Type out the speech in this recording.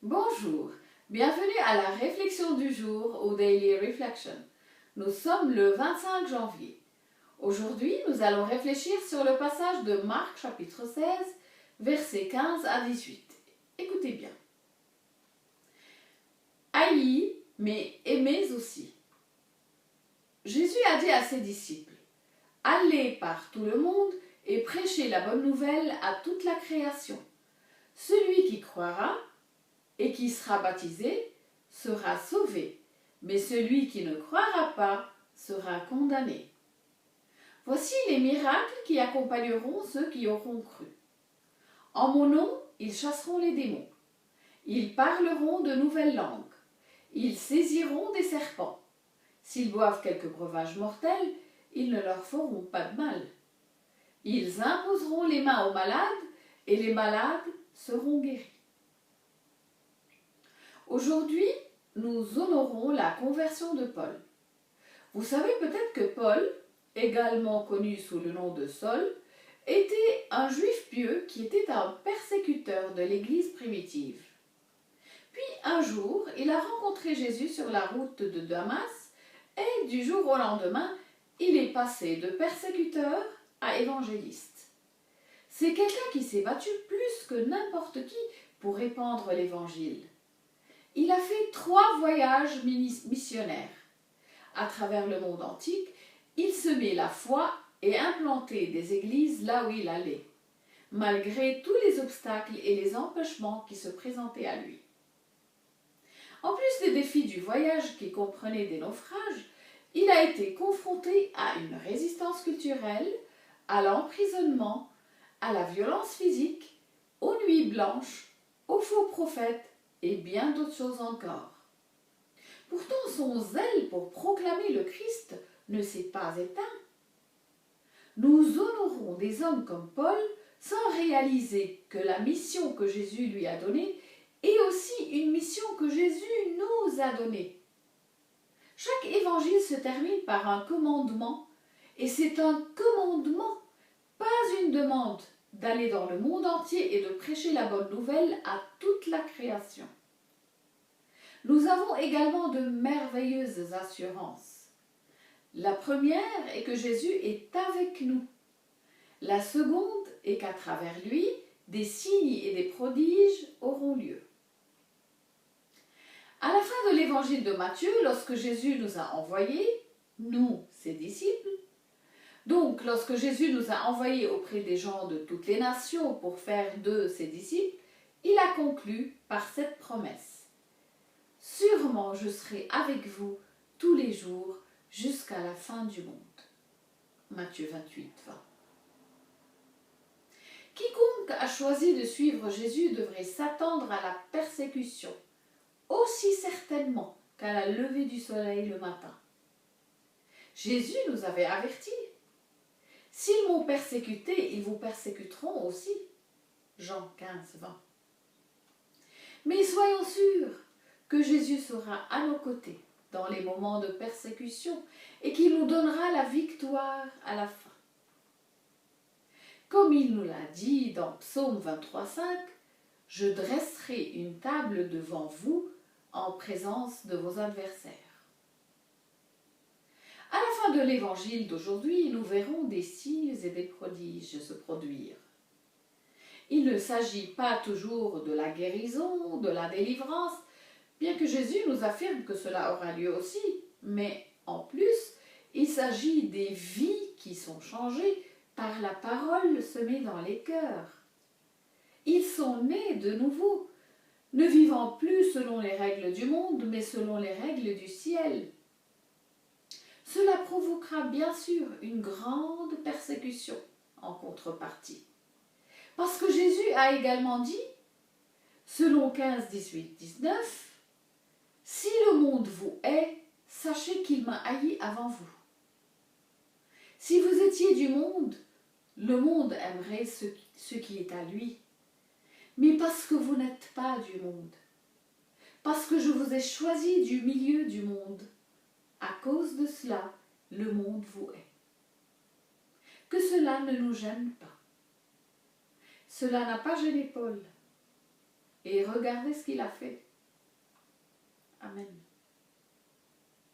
Bonjour, bienvenue à la réflexion du jour au Daily Reflection. Nous sommes le 25 janvier. Aujourd'hui, nous allons réfléchir sur le passage de Marc chapitre 16, versets 15 à 18. Écoutez bien. Haïs, mais aimez aussi. Jésus a dit à ses disciples, « Allez par tout le monde et prêchez la bonne nouvelle à toute la création. Celui qui croira et qui sera baptisé sera sauvé, mais celui qui ne croira pas sera condamné. Voici les miracles qui accompagneront ceux qui auront cru. En mon nom, ils chasseront les démons. Ils parleront de nouvelles langues. Ils saisiront des serpents. S'ils boivent quelque breuvage mortel, ils ne leur feront pas de mal. Ils imposeront les mains aux malades et les malades seront guéris. » Aujourd'hui, nous honorons la conversion de Paul. Vous savez peut-être que Paul, également connu sous le nom de Saul, était un juif pieux qui était un persécuteur de l'Église primitive. Puis un jour, il a rencontré Jésus sur la route de Damas et du jour au lendemain, il est passé de persécuteur à évangéliste. C'est quelqu'un qui s'est battu plus que n'importe qui pour répandre l'Évangile. Il a fait 3 voyages missionnaires. À travers le monde antique, il semait la foi et implantait des églises là où il allait, malgré tous les obstacles et les empêchements qui se présentaient à lui. En plus des défis du voyage qui comprenaient des naufrages, il a été confronté à une résistance culturelle, à l'emprisonnement, à la violence physique, aux nuits blanches, aux faux prophètes, et bien d'autres choses encore. Pourtant, son zèle pour proclamer le Christ ne s'est pas éteint. Nous honorons des hommes comme Paul sans réaliser que la mission que Jésus lui a donnée est aussi une mission que Jésus nous a donnée. Chaque évangile se termine par un commandement, et c'est un commandement, pas une demande, d'aller dans le monde entier et de prêcher la bonne nouvelle à toute la création. Nous avons également de merveilleuses assurances. La première est que Jésus est avec nous. La seconde est qu'à travers lui, des signes et des prodiges auront lieu. À la fin de l'évangile de Matthieu, lorsque Jésus nous a envoyés, nous, ses disciples, donc lorsque Jésus nous a envoyés auprès des gens de toutes les nations pour faire d'eux ses disciples, il a conclu par cette promesse. « Sûrement je serai avec vous tous les jours jusqu'à la fin du monde. » Matthieu 28, 20. Quiconque a choisi de suivre Jésus devrait s'attendre à la persécution, aussi certainement qu'à la levée du soleil le matin. Jésus nous avait avertis. « S'ils m'ont persécuté, ils vous persécuteront aussi. » Jean 15, 20. Mais soyons sûrs que Jésus sera à nos côtés dans les moments de persécution et qu'il nous donnera la victoire à la fin. Comme il nous l'a dit dans Psaume 23, 5, « Je dresserai une table devant vous en présence de vos adversaires. » À la fin de l'évangile d'aujourd'hui, nous verrons des signes et des prodiges se produire. Il ne s'agit pas toujours de la guérison, de la délivrance, bien que Jésus nous affirme que cela aura lieu aussi, mais en plus, il s'agit des vies qui sont changées par la parole semée dans les cœurs. Ils sont nés de nouveau, ne vivant plus selon les règles du monde, mais selon les règles du ciel. Cela provoquera bien sûr une grande persécution en contrepartie. Parce que Jésus a également dit, selon 15, 18, 19, « Si le monde vous hait, sachez qu'il m'a haï avant vous. Si vous étiez du monde, le monde aimerait ce qui est à lui. Mais parce que vous n'êtes pas du monde, parce que je vous ai choisi du milieu du monde, à cause de cela, le monde vous hait. » Que cela ne nous gêne pas. Cela n'a pas gêné Paul. et regardez ce qu'il a fait. Amen.